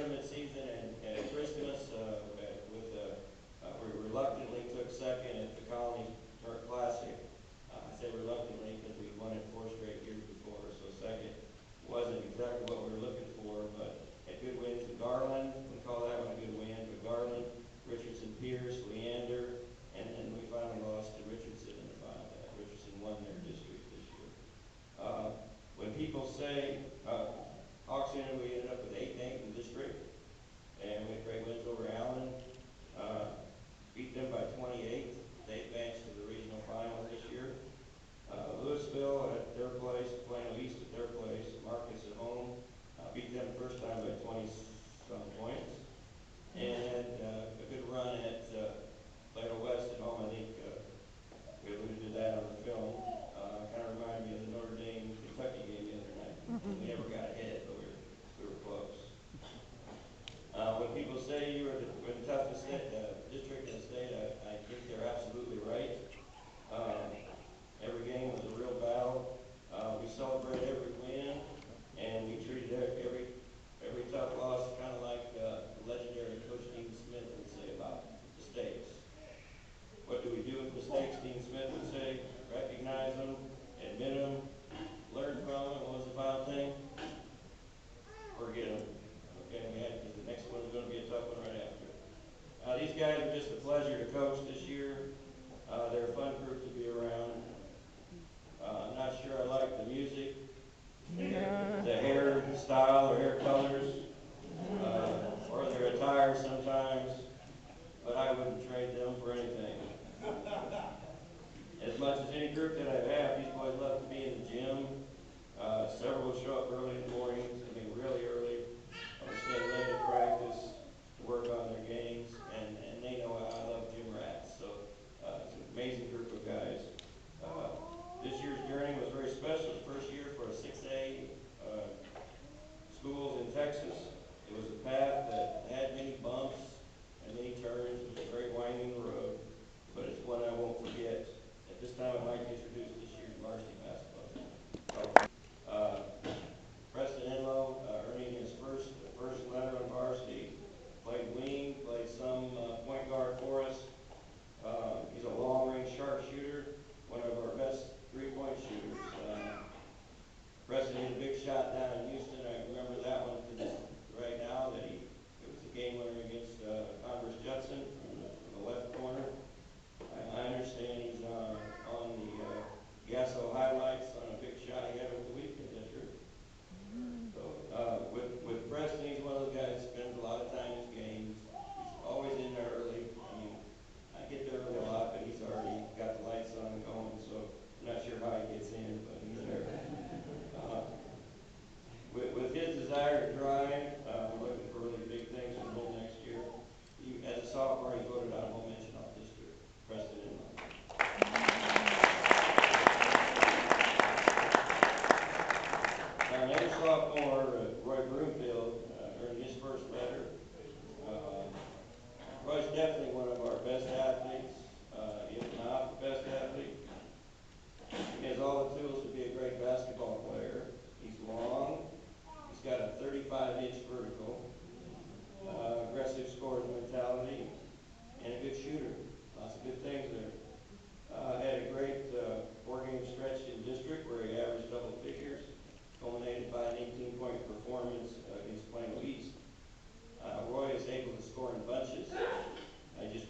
tournament season and at Christmas, we reluctantly took second at the Colony Classic. I say reluctantly because we won it 4 straight years before, so second wasn't exactly what we were looking for, but had good wins at Garland. We call that one a good win, but Garland, Richardson, Pierce, Leander, and then we finally lost to Richardson in the final. Richardson won their district this year. When people say Hawks Center, we ended up with 8th in the district, and we had great wins over Allen. Beat them by 28. They advanced to the regional final this year. Louisville at their place, Plano East at their place, Marcus at home. Beat them the first time by 20-some points. And a good run at Plano West at home. I think we alluded to that on the film. Kind of reminded me of the Notre Dame Kentucky game the other night. We never got ahead, but we were close. When people say you were the toughest district in the state, I think they're absolutely right. Every game was a real battle. We celebrated every win, and we treated every tough loss kind of like the legendary Coach Dean Smith would say about mistakes. What do we do with mistakes? Dean Smith would say, recognize them, admit them, learn from them. What was the final thing? Forget them. Okay, because the next one is going to be a tough one right after. These guys are just a pleasure to coach this year. They're a fun group to be around. I'm not sure I like the music, the hair style or hair colors, or their attire sometimes, but I wouldn't trade them for anything. As much as any group that I have, these boys love to be in the gym. Several will show up early in the mornings, really early, or stay late at practice to work on their games, and they know I love gym rats, so it's an amazing group of guys. This year's journey was very special. The first year for a 6A schools in Texas. It was a path that had many bumps and many turns. It was a very winding road, but it's one I won't forget. At this time, I'd like to introduce this year's varsity basketball team. Preston Enlow, earning his first letter on varsity, played wing, played some point guard for us. He's a long-range sharpshooter, one of our best three-point shooters. Preston hit a big shot down in Houston. I remember that one right now. It was a game winner against Converse Judson from the left corner. I understand he's on the Gasso highlights on a big shot he had over the weekend. Is that true? So with Preston, he's one of those guys that spends a lot of time in his games. He's always in there early. I get there early a lot, but he's already got the lights on and going, so I'm not sure how he gets in, but he's there. With his desire to drive, we're looking for really big things from him next year. As a sophomore, he voted honorable mention off district, Preston Enlow. Another sophomore, Roy Broomfield, earned his first letter. Roy's definitely one of our best athletes, if not the best athlete. He has all the tools to be a great basketball player. He's long. He's got a 35-inch vertical, aggressive scoring mentality, and a good shooter. Lots of good things there. Had a great 4-game stretch in district where he averaged double figures, culminated by an 18-point performance against Plano East. Roy is able to score in bunches. I just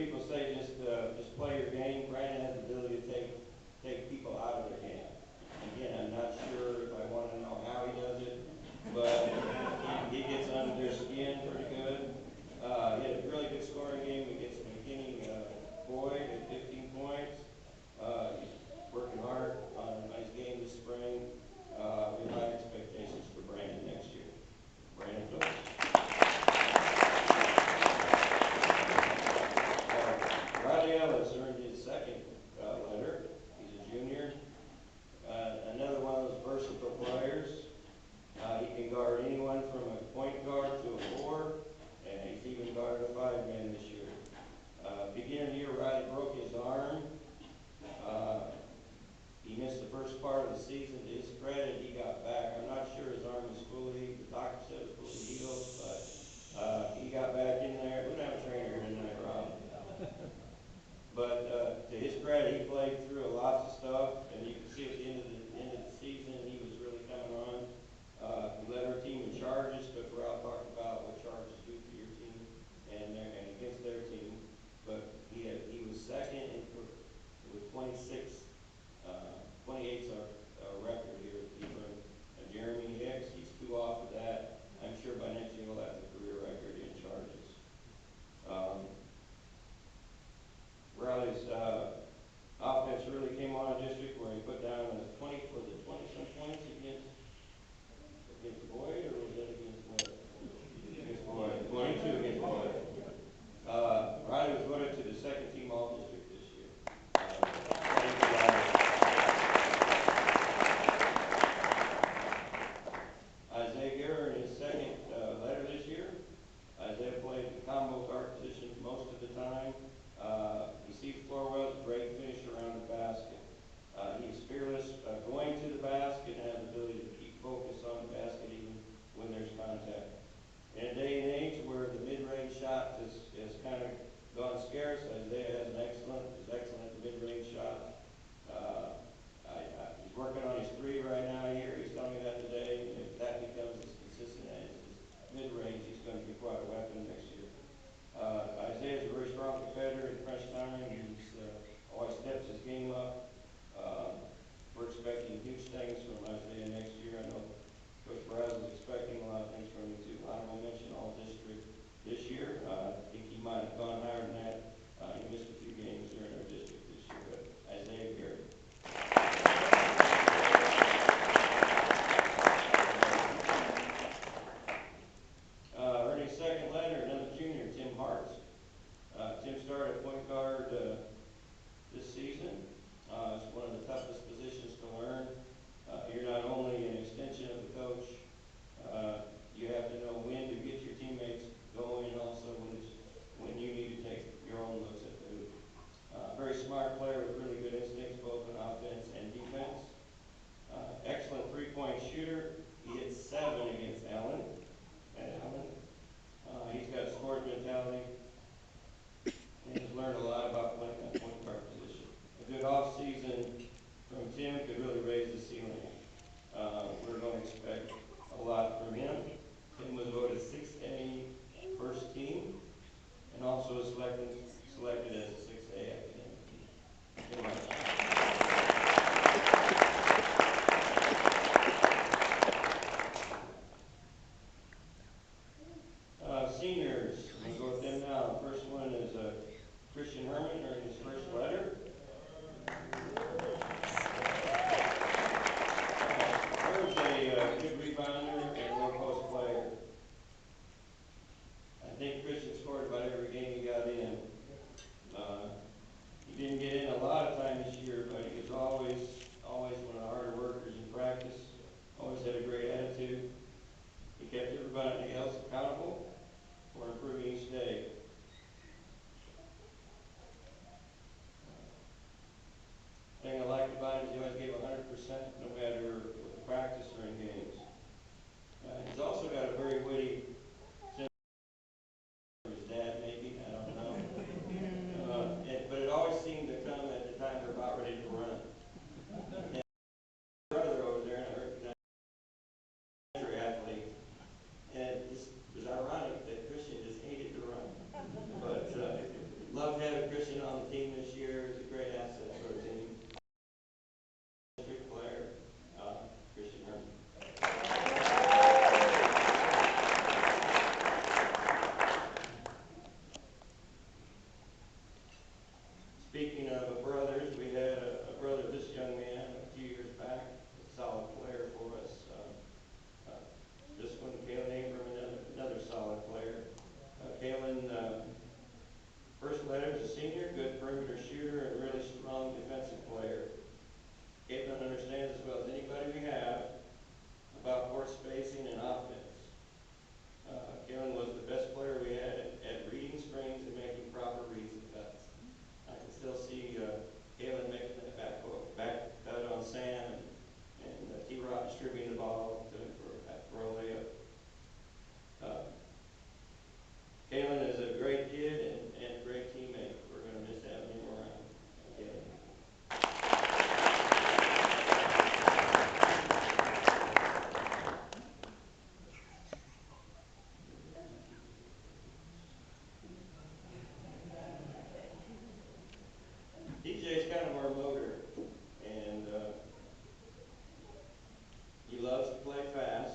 people say just play your game. Brandon has the ability to take people out of their game. Again, I'm not sure if I want to know how he does it, but he gets under their skin pretty good. He had a really good scoring game against McKinney Boyd at 15 points. He's working hard on his game this spring. We have high expectations for Brandon next year. Brandon Phillips. Riley Ellis earned his second letter. He's a junior. Another one of those versatile players. He can guard anyone from a point guard to a four, and he's even guarded a five-man this year. Beginning of the year, Riley broke his arm. He missed the first part of the season. To his credit, he got back. I'm not sure his arm was fully, the doctor said it was fully healed, but he got back in there. We don't have a trainer here tonight, Rob. But to his credit, he played through lots of stuff, and you can see at the end of the season, he was really coming on. He led our team in charges, but we're out talking about what charges do for your team and against their team. But he was second with 26. 28's our record here. Jeremy Hicks, he's 2 off of that. I'm sure by next year he'll have the career record in charges. Riley's offense really came on in district where he put down 20-some points against Boyd, or was that against Boyd? Against Boyd. 22 against Boyd. Riley was voted to the second team all-district this year. Thank you, Riley. Isaiah Guerra in his second letter this year. Isaiah played the combo guard position most of the time. He sees the floor well, great finisher around the basket. He's fearless going to the basket and has the ability to keep focus on the basket even when there's contact. In a day and age where the mid-range shot has kind of gone scarce, Isaiah is excellent at the mid-range shot. He's working on his 3 right now here. He's telling me that today. And if that becomes as consistent as his mid-range, he's going to be quite a weapon next year. Isaiah's a very strong competitor at crunch time. He's always steps his game up. We're expecting huge things from Isaiah next year. I know Coach Browse is expecting a lot of things from him too. Honorable mention all district this year. I think he might have gone higher than that. He missed a few games during our district this year, but Isaiah Gary. Earning his second letter, another junior, Tim Hartz. Tim started at point guard this season. It's one of the toughest positions to learn. You're not only an extension of the coach, you have to know when to get your teammates going and also when you need to take your own looks at the hoop. Very smart player with really good instincts both on offense and defense. Excellent three-point shooter. He hit 7 against Allen. He's got a scoring mentality. And he's learned a lot about playing that point guard position. A good off-season from Tim could really raise the ceiling. We're going to expect a lot from him. Tim was voted 6A first team and also selected as a 6A academic team. Seniors, I'm going to go with them now. The first one is Christian Herman, earning his first letter. Herman's a good rebounder and low-post player. I think Christian scored about every game he got in. He didn't get in a lot of time this year, but he was always one of the harder workers in practice. Always had a great attitude. He kept everybody else accountable for improving each day. have Christian on the team this year. He's a great asset for our team. District player, Christian Herman. Speaking of brothers, we had a brother, this young man, a few years back, a solid player for us. This one, Kalen Abram, another solid player. Kalen, first letter is a senior, good perimeter shooter, and really strong defensive player. Kalen understands as well as anybody we have about court spacing and offense. Kalen was the best player we had at reading screens and making proper reads and cuts. I can still see Kalen making that back cut on Sam and T-Rod distributing the ball to him for a layup. Kalen is a great kid and a great teammate. We're going to miss having him around. Kalen. DJ's kind of our motor, and he loves to play fast.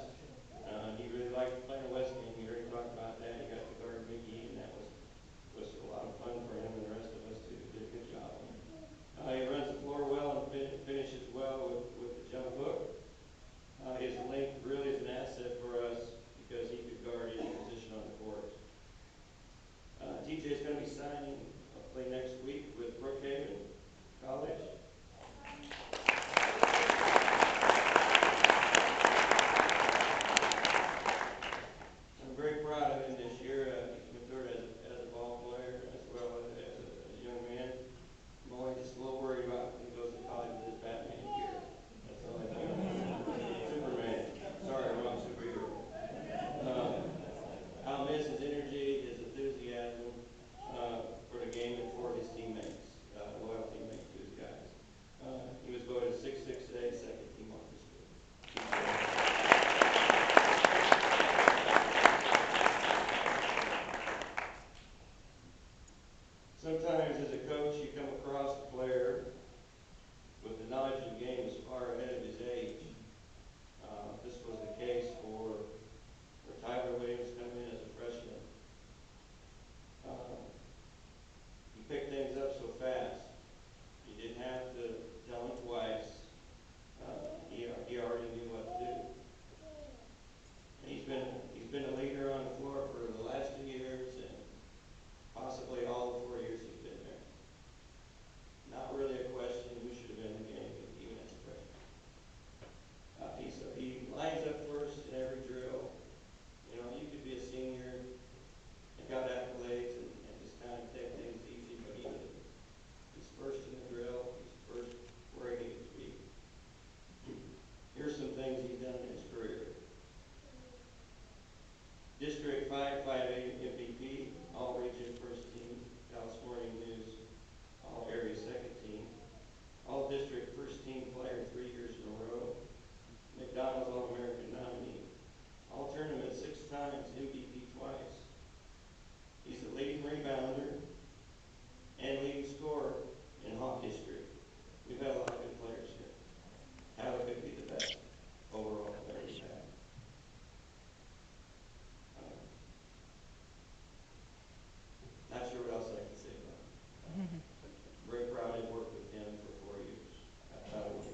He really liked playing West Game. You already talked about that. He got to guard Mickey, and that was a lot of fun for him and the rest of us too. Did a good job. He runs the floor well and finishes well with the jump hook. His length really is an asset for us because he could guard any position on the court. DJ is going to be signing, hopefully next week, with Brookhaven College. I'm very proud of him this year. He's matured as a ball player as well as a young man. I'm only just a little worried about when he goes to college with his Batman gear. That's all I think. Superman. Sorry, wrong superhero. I'll miss his energy, his enthusiasm for the game and for his teammates, loyal teammates to his guys. He was voted 6'6", second team on the school. Sometimes as a coach you come across a player with the knowledge of the game is far ahead of his age. This was the case for Tyler Williams coming in as a freshman. He picked things up so fast. You didn't have to tell him twice. He already knew what to do. And he's been a leader on the floor for the last 2 years and possibly all the 4 years he's been there. Not really a question who should have been in the game, even as a freshman. He lines up first in every drill. You know, you could be a senior and got accolades and just kind of take things easy, but he's first in the drill. He's first where he needs to be. Here's some things he's done in his career. District 558 MVP, All Region First Team, Dallas Morning News, All Area Second Team, All District First Team Player 3 years in a row, McDonald's All-American nominee, All Tournament 6 times, MVP twice. He's the leading rebounder and leading scorer in Hawk history. We've had a lot of good players here. Halleck could be the best overall player we've had. Not sure what else I can say about him. Very proud to work with him for 4 years at Tyler Williams.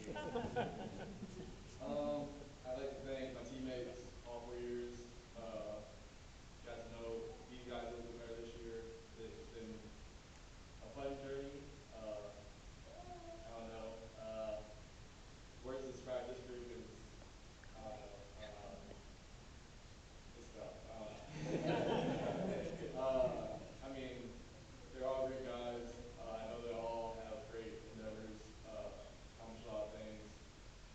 I'd like to thank my teammates all 4 years. Uh, got to know these guys a little bit better this year. It's been a fun journey. I don't know. Words to describe this group is, I don't know. It's tough. I mean, they're all great guys. I know they all have great endeavors, accomplish a lot of things.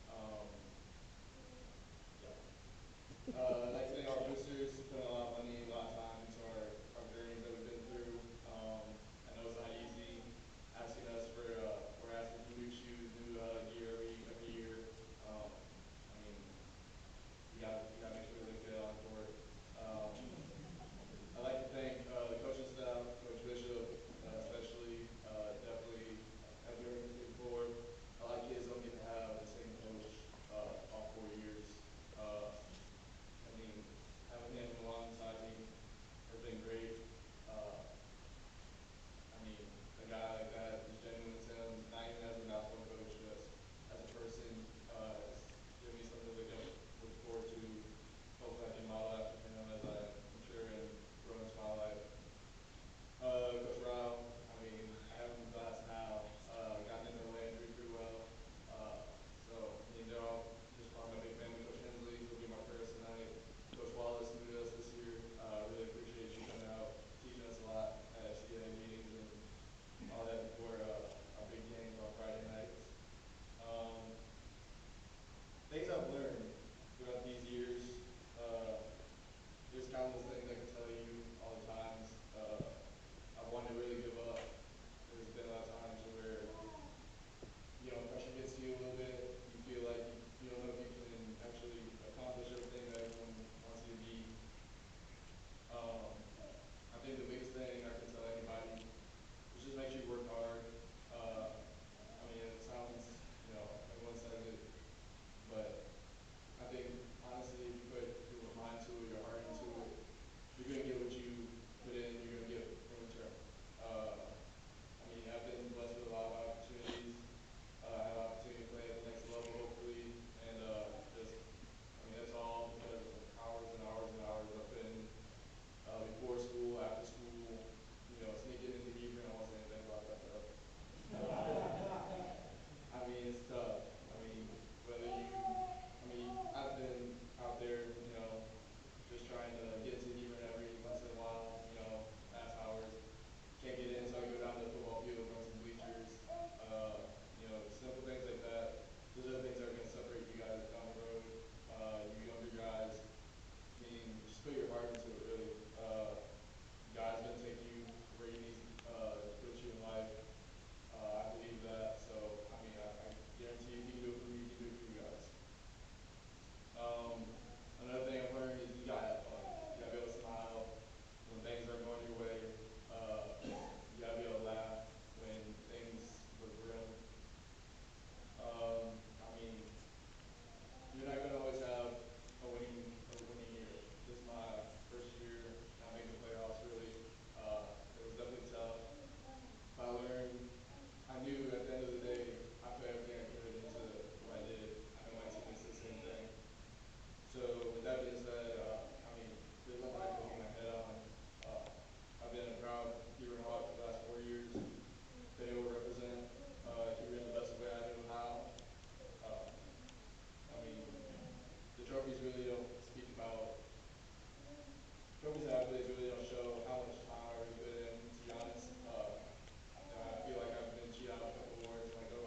Um, yeah. I'd like to thank our boosters who put a lot of money, a lot of time into our journeys that we've been through. I know it's not easy asking us for, we're asking for new shoes, new gear every year. I mean, you gotta make sure we look good on the court. Um, I'd like to thank the coaching staff, Coach Bishop, especially, definitely, as we heard from Steve before, a lot of kids don't get to have the same coach all 4 years. I mean, having him alongside me has been great. Uh, I mean, a guy like that is genuine as him, not even as a basketball coach, just as a person, has given me something to look forward to. Hopefully I can model after him as I mature and grow into my life. Coach Rao, I mean, I have him in class now. Gotten to know Landry pretty well. So, I mean, they're all just part of my big family. Coach Hensley, who'll be my first tonight. Coach Wallace, new to us this year. Really appreciate you coming out, teaching us a lot at FCA meetings and all that before our big games on Friday nights. Um, Things I've learned throughout these years, uh, there's countless things I can tell you all the times. I've wanted to really give up. There's been a lot of times where, pressure gets to you a little bit. You feel like you don't know if you can actually accomplish everything that everyone wants you to be. Um, I think the biggest thing I can tell anybody is just make sure you work hard. I mean, it sounds, everyone says it, but I think honestly, if you put your mind to it, your heart into it, you're gonna get what you put in. You're gonna get in return. I mean, I've been blessed with a lot of opportunities. I have an opportunity to play at the next level, hopefully, and that's all because of hours and hours and hours I put in before school, after school, sneaking into Hebron. I won't say anything about that though. I mean, it's tough. I mean, I've been out there, just trying to get to Hebron every once in a while, past hours. Can't get in, so I go down to the football field, run some bleachers. Simple things like that. Those are the things that are going to separate you guys down the road. You younger guys, I mean, just put your heart into it, really. God's going to take you where He needs to put you in life. I believe that. So, I mean, I guarantee if He can do it for me, He can do it for you guys. Another thing I've learned is you gotta have fun. You gotta be able to smile when things aren't going your way. You gotta be able to laugh when things look grim. I mean, you're not gonna always have a winning year. This is my first year not making the playoffs. Really, it was definitely tough. But I knew at the end of the day, I put everything I could into what I did. I know my teammates did the same thing. So with that being said, I mean, there's nothing I can hang my head on. Uh, I've been a proud Hebron Hawk for the last 4 years. Been able to represent Hebron the best way I knew how. Uh, I mean, the trophies really don't speak about trophies and accolades really don't show how much time I really put in. To be honest, I feel like I've been cheated out of a couple awards. I'm like, oh,